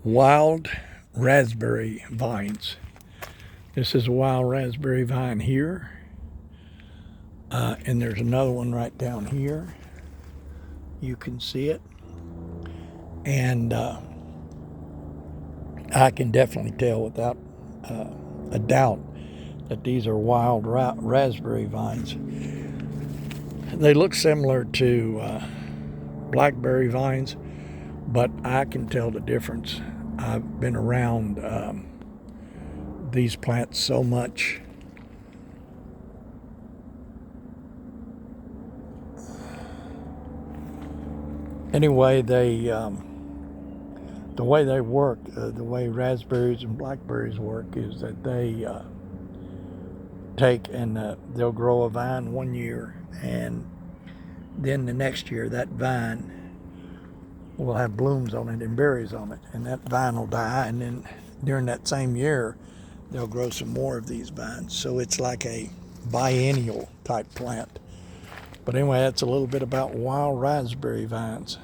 wild raspberry vines. This is a wild raspberry vine here. And there's another one right down here. You can see it. And I can definitely tell without a doubt that these are wild raspberry vines. They look similar to blackberry vines, but I can tell the difference. I've been around these plants so much. Anyway, the way they work, the way raspberries and blackberries work, is that they take and they'll grow a vine one year, and then the next year that vine will have blooms on it and berries on it, and that vine will die, and then during that same year they'll grow some more of these vines. So it's like a biennial type plant. But anyway, that's a little bit about wild raspberry vines.